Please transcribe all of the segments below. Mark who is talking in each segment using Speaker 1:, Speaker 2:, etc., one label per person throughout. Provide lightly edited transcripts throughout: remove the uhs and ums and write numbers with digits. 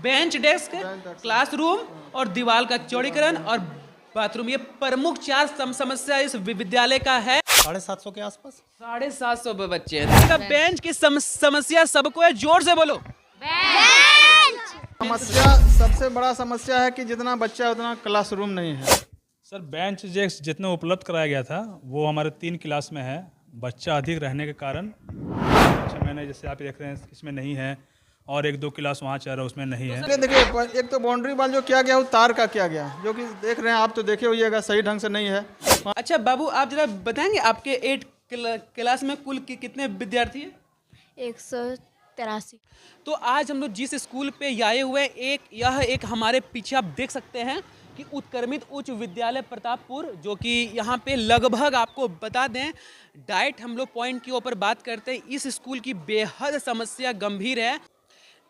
Speaker 1: Bench desk, classroom और दीवार का चौड़ीकरण और बाथरूम, ये प्रमुख चार समस्या इस विद्यालय का है।
Speaker 2: 750 के आसपास
Speaker 1: 750 बच्चे हैं। बेंच की समस्या सबको है, जोर से बोलो।
Speaker 3: समस्या सबसे बड़ा समस्या है कि जितना बच्चा है उतना क्लासरूम नहीं है।
Speaker 4: सर बेंच डेस्क जितना उपलब्ध कराया गया था वो हमारे 3 क्लास में है। बच्चा अधिक रहने के कारण 6 महीने जैसे आप देख रहे हैं इसमें नहीं है, और 1-2 क्लास वहाँ चल रहा है उसमें नहीं है।
Speaker 3: देखिए, एक तो बाउंड्री वाल जो किया गया वो तार का किया गया, जो कि देख रहे हैं आप, तो देखे होइएगा सही ढंग से नहीं है।
Speaker 1: अच्छा बाबू, आप जरा बताएंगे आपके 8 क्लास में कुल कितने विद्यार्थी हैं?
Speaker 5: 183।
Speaker 1: तो आज हम लोग जिस स्कूल पे आए हुए हैं, यह एक हमारे पीछे आप देख सकते हैं कि उत्क्रमित उच्च विद्यालय प्रतापपुर, जो कि यहाँ पे लगभग आपको बता दें डाइट हम लोग पॉइंट के ऊपर बात करते हैं। इस स्कूल की बेहद समस्या गंभीर है।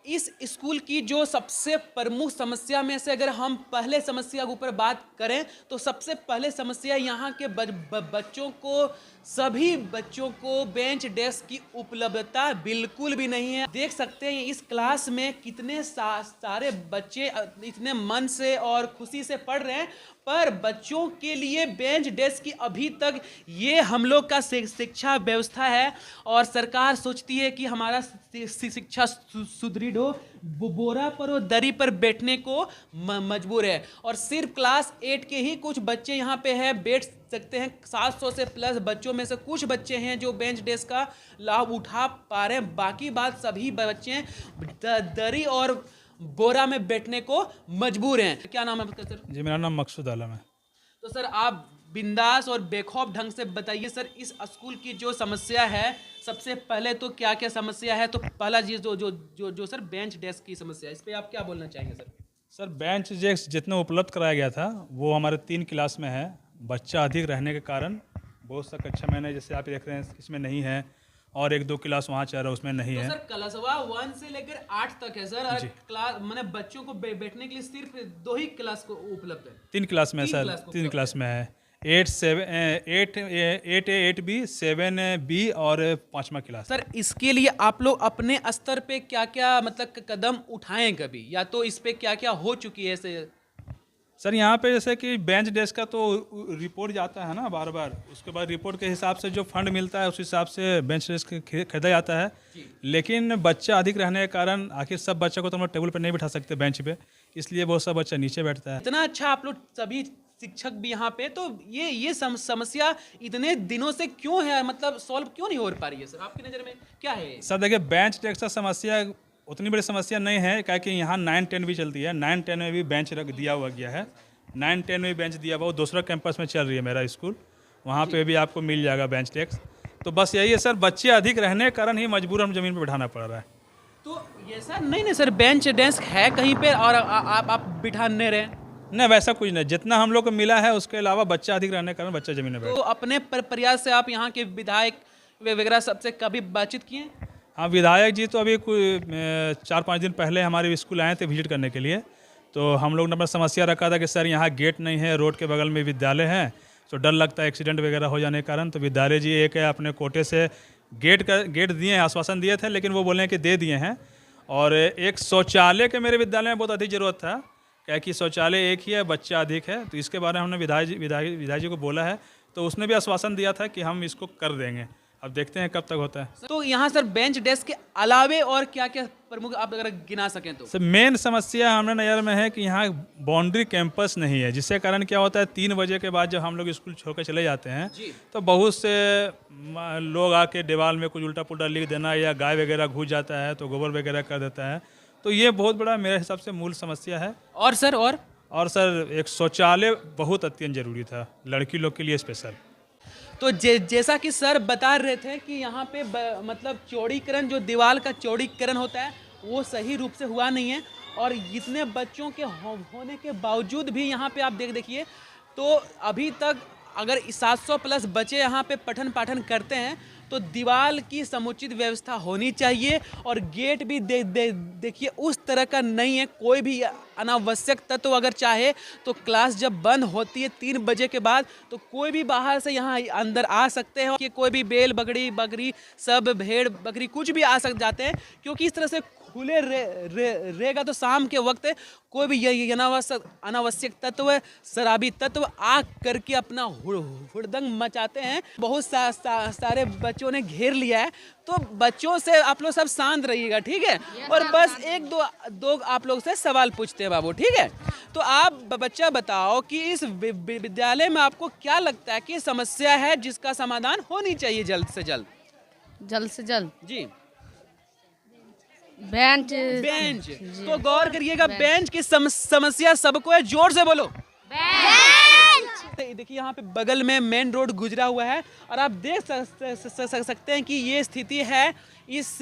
Speaker 1: इस स्कूल की जो सबसे प्रमुख समस्या में से अगर हम पहले समस्या के ऊपर बात करें तो सबसे पहले समस्या यहाँ के बच्चों को, सभी बच्चों को बेंच डेस्क की उपलब्धता बिल्कुल भी नहीं है। देख सकते हैं इस क्लास में कितने सारे बच्चे इतने मन से और खुशी से पढ़ रहे हैं, पर बच्चों के लिए बेंच डेस्क की अभी तक ये हम लोग का शिक्षा व्यवस्था है। और सरकार सोचती है कि हमारा शिक्षा सुदृढ़ हो, बोरा पर और दरी पर बैठने को मजबूर है। और सिर्फ क्लास 8 के ही कुछ बच्चे यहाँ पे हैं, बैठ सकते हैं। 700 से प्लस बच्चों में से कुछ बच्चे हैं जो बेंच डेस्क का लाभ उठा पा रहे हैं। बाकी बात सभी बच्चे दरी और बोरा में बैठने को मजबूर हैं। क्या नाम है आपका सर?
Speaker 4: जी मेरा नाम मकसूद आलम है।
Speaker 1: तो सर आप बिंदास और बेखौफ ढंग से बताइए सर, इस स्कूल की जो समस्या है, सबसे पहले तो क्या क्या समस्या है? तो पहला चीज जो सर बेंच डेस्क की समस्या है, इस पे आप क्या बोलना चाहेंगे सर?
Speaker 4: सर बेंच डेस्क जितना उपलब्ध कराया गया था वो हमारे 3 क्लास में है। बच्चा अधिक रहने के कारण बहुत सा कक्षा महीने जैसे आप देख रहे हैं इसमें नहीं है, और 1-2 क्लास वहाँ चल रहा है उसमें नहीं
Speaker 1: तो
Speaker 4: है।
Speaker 1: सर क्लासवा 1 से लेकर 8 तक है सर, और क्लास मैंने बच्चों को बैठने के लिए सिर्फ 2 ही क्लास को उपलब्ध है।
Speaker 4: 3 क्लास में सर, 3 क्लास में है। 8A 8B 7B और 5वां क्लास।
Speaker 1: सर इसके लिए आप लोग अपने स्तर पे क्या क्या मतलब कदम उठाएं कभी, या तो इस पे क्या क्या हो चुकी है
Speaker 4: सर यहाँ पे जैसे कि बेंच डेस्क का तो रिपोर्ट जाता है ना बार बार, उसके बाद रिपोर्ट के हिसाब से जो फंड मिलता है उस हिसाब से बेंच डेस्क खरीदा जाता है। लेकिन बच्चा अधिक रहने के कारण आखिर सब बच्चों को तो हम लोग टेबल पर नहीं बिठा सकते बेंच पे, इसलिए बहुत सा बच्चा नीचे बैठता है।
Speaker 1: इतना अच्छा आप लोग सभी शिक्षक भी यहाँ पे, तो ये समस्या इतने दिनों से क्यों है, मतलब सॉल्व क्यों नहीं हो पा रही है सर? आपकी नज़र में क्या है?
Speaker 4: सर देखिए बेंच डेस्क का समस्या उतनी बड़ी समस्या नहीं है, क्या कि यहाँ 9-10 भी चलती है। 9-10 में भी बेंच रख दिया हुआ गया है। 9-10 में भी बेंच दिया हुआ, दूसरा कैंपस में चल रही है मेरा स्कूल, वहाँ पे भी आपको मिल जाएगा बेंच डेस्क। तो बस यही है सर, बच्चे अधिक रहने के कारण ही मजबूर हम ज़मीन पर बैठाना पड़ रहा है।
Speaker 1: तो ये सर नहीं सर, बेंच डेस्क है कहीं पे और आप बिठा नहीं रहे?
Speaker 4: नहीं वैसा कुछ नहीं, जितना हम लोग को मिला है उसके अलावा बच्चा अधिक रहने के कारण बच्चा ज़मीन में बैठा।
Speaker 1: तो अपने प्रयास से आप यहाँ के विधायक वगैरह सबसे कभी बातचीत किए?
Speaker 4: हाँ विधायक जी तो अभी कोई 4-5 दिन पहले हमारे स्कूल आए थे विजिट करने के लिए। तो हम लोग ने अपना समस्या रखा था कि सर यहाँ गेट नहीं है, रोड के बगल में विद्यालय है, तो डर लगता है एक्सीडेंट वगैरह हो जाने के कारण। तो विद्यालय जी एक है अपने कोटे से गेट दिए हैं, आश्वासन दिए थे, लेकिन वो बोले हैं कि दे दिए हैं। और एक शौचालय के मेरे विद्यालय में बहुत अधिक ज़रूरत था, क्या कि शौचालय एक ही है, बच्चा अधिक है। तो इसके बारे में हमने विधायक जी को बोला है, तो उसने भी आश्वासन दिया था कि हम इसको कर देंगे। अब देखते हैं कब तक होता है।
Speaker 1: तो यहाँ सर बेंच डेस्क के अलावे और क्या क्या प्रमुख आप अगर गिना सकें तो?
Speaker 4: सर मेन समस्या हमारे नज़र में है कि यहाँ बाउंड्री कैंपस नहीं है, जिसके कारण क्या होता है 3 बजे के बाद जब हम लोग स्कूल छोड़ कर चले जाते हैं तो बहुत से लोग आके दीवार में कुछ उल्टा पुल्टा लिख देना, या गाय वगैरह घुस जाता है तो गोबर वगैरह कर देता है। तो ये बहुत बड़ा मेरे हिसाब से मूल समस्या है।
Speaker 1: और सर
Speaker 4: एक शौचालय बहुत अत्यंत जरूरी था लड़की लोग के लिए स्पेशल।
Speaker 1: तो जैसा कि सर बता रहे थे कि यहाँ पे मतलब चौड़ीकरण, जो दीवार का चौड़ीकरण होता है वो सही रूप से हुआ नहीं है। और इतने बच्चों के होने के बावजूद भी यहाँ पे आप देखिए तो अभी तक अगर 700 प्लस बच्चे यहाँ पे पठन पाठन करते हैं तो दीवार की समुचित व्यवस्था होनी चाहिए। और गेट भी देखिए उस तरह का नहीं है। कोई भी अनावश्यक तत्व अगर चाहे तो क्लास जब बंद होती है 3 बजे के बाद तो कोई भी बाहर से यहाँ अंदर आ सकते हैं कि कोई भी बेल बकरी सब भेड़ बकरी कुछ भी आ जाते हैं, क्योंकि इस तरह से खुले रहेगा तो शाम के वक्त कोई भी ये अनावश्यक तत्व, शराबी तत्व आग करके अपना हुड़दंग मचाते हैं। बहुत सारे बच्चों ने घेर लिया है, तो बच्चों से आप लोग सब शांत रहिएगा, ठीक है? और बस एक दो आप लोग से सवाल पूछते हैं बाबू, ठीक है? तो आप बच्चा बताओ कि इस विद्यालय में आपको क्या लगता है कि समस्या है जिसका समाधान होनी चाहिए जल्द से जल्द?
Speaker 2: जल्द से जल्द
Speaker 1: जी,
Speaker 2: बेंच
Speaker 1: बेंच। तो गौर करिएगा, बेंच की समस्या सबको है, जोर से बोलो। देखिए यहाँ पे बगल में मेन रोड गुजरा हुआ है और आप देख सकते हैं कि ये स्थिति है इस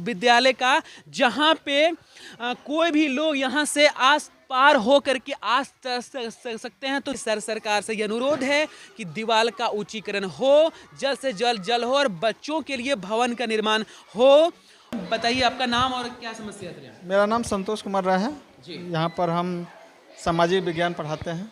Speaker 1: विद्यालय का, जहाँ पे कोई भी लोग यहाँ से आस पार हो करके आ सकते हैं। तो सरकार से ये अनुरोध है कि दीवार का ऊंचीकरण हो, जल्द से जल्द हो और बच्चों के लिए भवन का निर्माण हो। बताइए आपका नाम और क्या समस्या है?
Speaker 3: मेरा नाम संतोष कुमार राय है
Speaker 1: जी।
Speaker 3: यहाँ पर हम सामाजिक विज्ञान पढ़ाते हैं।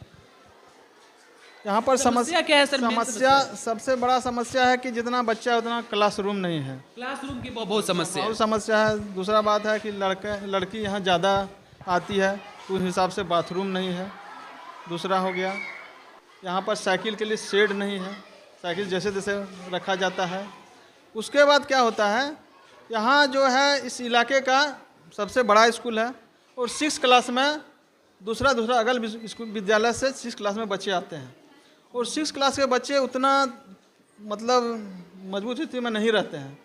Speaker 3: यहाँ पर
Speaker 1: समस्या क्या है सर?
Speaker 3: समस्या सबसे बड़ा समस्या है कि जितना बच्चा है उतना क्लासरूम नहीं है।
Speaker 1: क्लासरूम की बहुत समस्या है।
Speaker 3: बहुत समस्या है। दूसरा बात है कि लड़की यहाँ ज़्यादा आती है तो उस हिसाब से बाथरूम नहीं है। दूसरा हो गया यहाँ पर साइकिल के लिए शेड नहीं है, साइकिल जैसे तैसे रखा जाता है। उसके बाद क्या होता है, यहाँ जो है इस इलाके का सबसे बड़ा स्कूल है और 6 क्लास में दूसरा अगल स्कूल विद्यालय से 6 क्लास में बच्चे आते हैं और 6 क्लास के बच्चे उतना मतलब मजबूत स्थिति में नहीं रहते हैं।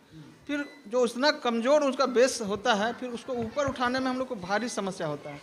Speaker 3: फिर जो उतना कमज़ोर उसका बेस होता है, फिर उसको ऊपर उठाने में हम लोग को भारी समस्या होता है।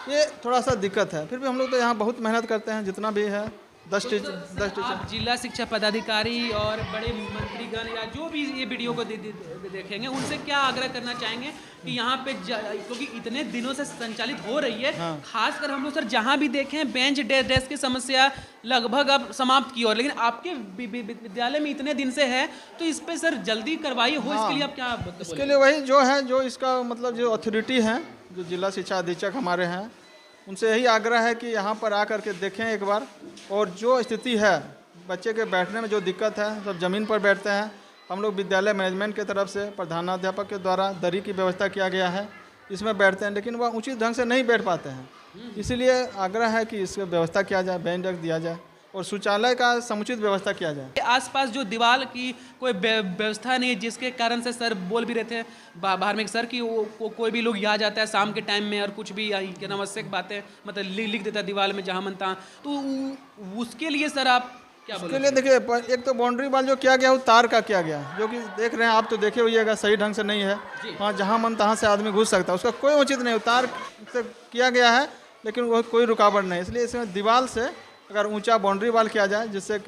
Speaker 3: ये थोड़ा सा दिक्कत है। फिर भी हम लोग तो यहाँ बहुत मेहनत करते हैं, जितना भी है 10 टीचर।
Speaker 1: आप जिला शिक्षा पदाधिकारी और बड़े मंत्रीगण या जो भी ये वीडियो को देखेंगे उनसे क्या आग्रह करना चाहेंगे कि यहाँ पे क्योंकि इतने दिनों से संचालित हो रही है,
Speaker 3: हाँ।
Speaker 1: खासकर हम लोग सर जहाँ भी देखें बेंच डेस्क की समस्या लगभग अब समाप्त की और, लेकिन आपके विद्यालय में इतने दिन से है, तो इस पे सर जल्दी कार्रवाई हो, इसके लिए आप क्या
Speaker 3: इसके लिए वही जो है, जो इसका मतलब जो अथॉरिटी है, जो जिला शिक्षा अधीक्षक हमारे हैं, उनसे यही आग्रह है कि यहाँ पर आकर के देखें एक बार, और जो स्थिति है बच्चे के बैठने में जो दिक्कत है, सब ज़मीन पर बैठते हैं। हम लोग विद्यालय मैनेजमेंट की तरफ से प्रधानाध्यापक के द्वारा दरी की व्यवस्था किया गया है, इसमें बैठते हैं, लेकिन वह उचित ढंग से नहीं बैठ पाते हैं। इसीलिए आग्रह है कि इसकी व्यवस्था किया जाए, बेंच डेस्क दिया जाए और शौचालय का समुचित व्यवस्था किया जाए।
Speaker 1: आसपास जो दीवार की कोई व्यवस्था नहीं है, जिसके कारण से सर बोल भी रहे थे बाहर में सर कि कोई भी लोग यहाँ जाता है शाम के टाइम में और कुछ भी अनावश्यक बातें मतलब लिख देता है दीवार में जहाँ मन तहाँ, तो उसके लिए सर आप क्या
Speaker 3: उसके लिए देखिए, एक तो बाउंड्री वाल जो किया गया वो तार का किया गया, जो कि देख रहे हैं आप, तो देखे होइएगा सही ढंग से नहीं है। वहाँ जहाँ मन तहाँ से आदमी घुस सकता है, उसका कोई उचित नहीं। तार से किया गया है लेकिन वह कोई रुकावट नहीं, इसलिए इसमें दीवार से अगर ऊंचा बाउंड्री वाल किया जाए, जिससे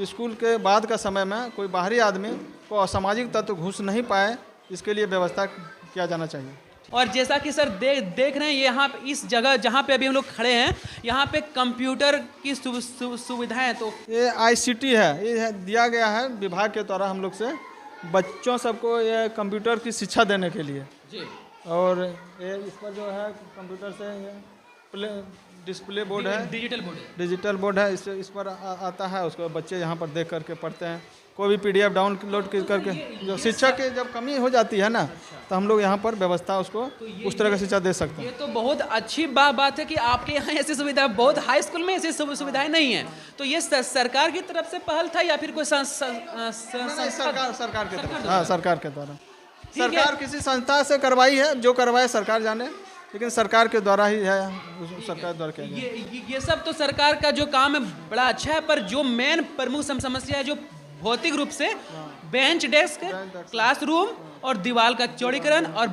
Speaker 3: स्कूल के बाद का समय में कोई बाहरी आदमी को असामाजिक तत्व घुस नहीं पाए, इसके लिए व्यवस्था किया जाना चाहिए।
Speaker 1: और जैसा कि सर देख रहे हैं यहाँ इस जगह जहाँ पे अभी हम लोग खड़े हैं, यहाँ पे कंप्यूटर की सुविधाएं, तो
Speaker 3: ये ICT है, ये दिया गया है विभाग के द्वारा हम लोग से बच्चों सबको ये कंप्यूटर की शिक्षा देने के लिए
Speaker 1: जी।
Speaker 3: और ये इस पर जो है कंप्यूटर से ये डिस्प्ले बोर्ड है, डिजिटल बोर्ड है, इस पर आता है, उसको बच्चे यहाँ पर देख करके पढ़ते हैं। कोई भी PDF डाउनलोड करके, जो शिक्षक की जब कमी हो जाती है ना, तो हम लोग यहाँ पर व्यवस्था उसको उस तरह की शिक्षा दे सकते हैं।
Speaker 1: ये तो बहुत अच्छी बात है कि आपके यहाँ ऐसी सुविधा, बहुत हाई स्कूल में ऐसी सुविधाएं नहीं है, तो ये सरकार की तरफ से पहल था या फिर कोई
Speaker 3: सरकार के तरफ? हाँ, सरकार के द्वारा। सरकार किसी संस्था से करवाई है, जो करवाए सरकार जाने, लेकिन सरकार के द्वारा ही है, सरकार द्वारा किया गया।
Speaker 1: ये सब तो सरकार का जो काम है बड़ा अच्छा है, पर जो मेन प्रमुख समस्या है जो भौतिक रूप से बेंच डेस्क, क्लासरूम और दीवार का चौड़ीकरण और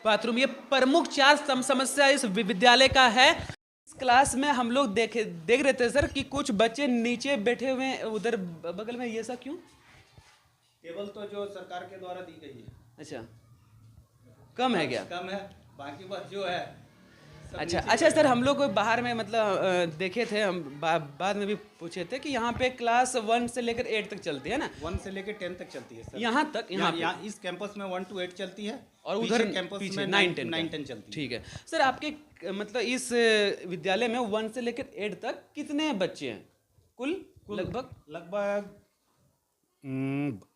Speaker 1: बाथरूम, ये प्रमुख 4 समस्या इस विद्यालय का है। इस क्लास में हम लोग देख रहे थे सर कि कुछ बच्चे नीचे बैठे हुए हैं उधर बगल में, ये सब क्यों?
Speaker 6: टेबल तो जो सरकार के द्वारा दी गई है।
Speaker 1: अच्छा, कम है क्या?
Speaker 6: कम है, बाकी बस जो है।
Speaker 1: अच्छा सर, हम लोग बाहर में मतलब देखे थे, हम बाद में भी पूछे थे कि यहाँ पे क्लास 1 से लेकर 8 तक चलती है ना?
Speaker 6: 1 से लेकर 10 तक चलती है सर।
Speaker 1: यहाँ तक?
Speaker 6: यहाँ इस कैंपस में 1 to 8 चलती है
Speaker 1: और उधर
Speaker 6: कैंपस
Speaker 1: पीछे
Speaker 6: में
Speaker 1: 9-10
Speaker 6: चलती है।
Speaker 1: ठीक है सर, आपके मतलब इस विद्यालय में 1 से लेकर 8 तक कितने बच्चे हैं कुल? लगभग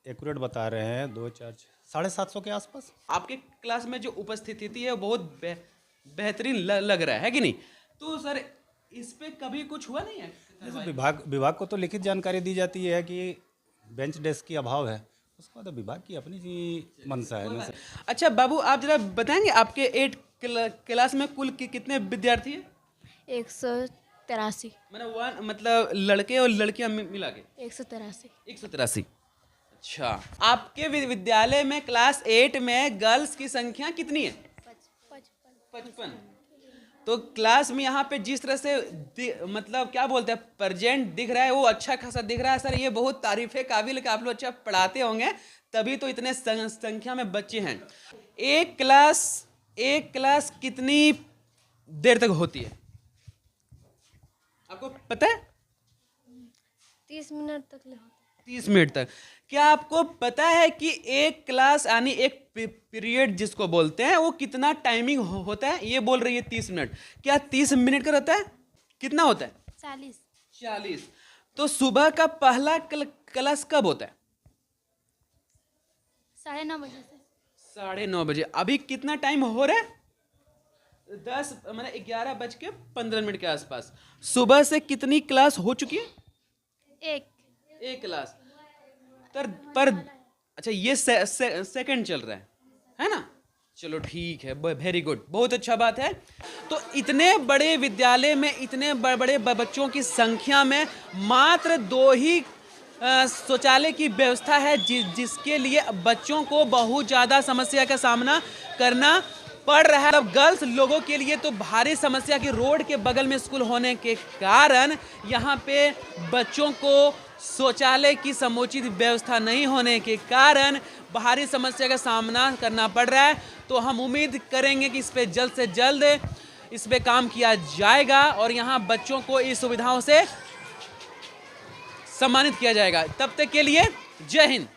Speaker 6: एक्यूरेट बता रहे हैं 2 4
Speaker 7: 750 के आसपास।
Speaker 1: आपके क्लास में जो उपस्थिति है वो बहुत बेहतरीन लग रहा है कि नहीं? तो सर इस पे कभी कुछ हुआ नहीं है?
Speaker 7: जैसे विभाग को तो लिखित जानकारी दी जाती है कि बेंच डेस्क की अभाव है, उसके बाद विभाग की अपनी जी मंशा है ना।
Speaker 1: अच्छा बाबू, आप जरा बताएंगे आपके 8 क्लास में कुल कितने विद्यार्थी हैं?
Speaker 5: 183
Speaker 1: मतलब लड़के और लड़कियां मिला के
Speaker 5: 183
Speaker 1: 183। अच्छा, आपके विद्यालय में क्लास 8 में गर्ल्स की संख्या कितनी है? 55। तो क्लास में यहाँ पे जिस तरह से मतलब क्या बोलते हैं प्रेजेंट दिख रहा है वो अच्छा खासा दिख रहा है सर। ये बहुत तारीफ़े काबिल कि आप लोग अच्छा पढ़ाते होंगे तभी तो इतने संख्या में बच्चे हैं। एक क्लास कितनी देर तक होती है आपको पता है?
Speaker 5: 30 मिनट तक ले होता
Speaker 1: 30 मिनट तक। क्या आपको पता है कि एक क्लास यानी एक पीरियड जिसको बोलते हैं वो कितना टाइमिंग होता है? ये बोल रही है 30 मिनट, क्या 30 मिनट का रहता है? कितना होता है? 40। तो सुबह का पहला क्लास कब होता है?
Speaker 5: 9:30 बजे से
Speaker 1: 9:30 बजे। अभी कितना टाइम हो रहा है? 10 मतलब 11:15 के आसपास। सुबह से कितनी क्लास हो चुकी है? एक क्लास पर अच्छा ये सेकंड चल रहा है ना? चलो ठीक है, वेरी गुड, बहुत अच्छा बात है। तो इतने बड़े विद्यालय में इतने बड़े बच्चों की संख्या में मात्र 2 ही शौचालय की व्यवस्था है जिसके लिए बच्चों को बहुत ज़्यादा समस्या का सामना करना पड़ रहा है। अब गर्ल्स लोगों के लिए तो भारी समस्या की रोड के बगल में स्कूल होने के कारण यहाँ पे बच्चों को शौचालय की समुचित व्यवस्था नहीं होने के कारण भारी समस्या का सामना करना पड़ रहा है। तो हम उम्मीद करेंगे कि इस पे जल्द से जल्द इस पे काम किया जाएगा और यहाँ बच्चों को इस सुविधाओं से सम्मानित किया जाएगा। तब तक के लिए जय हिंद।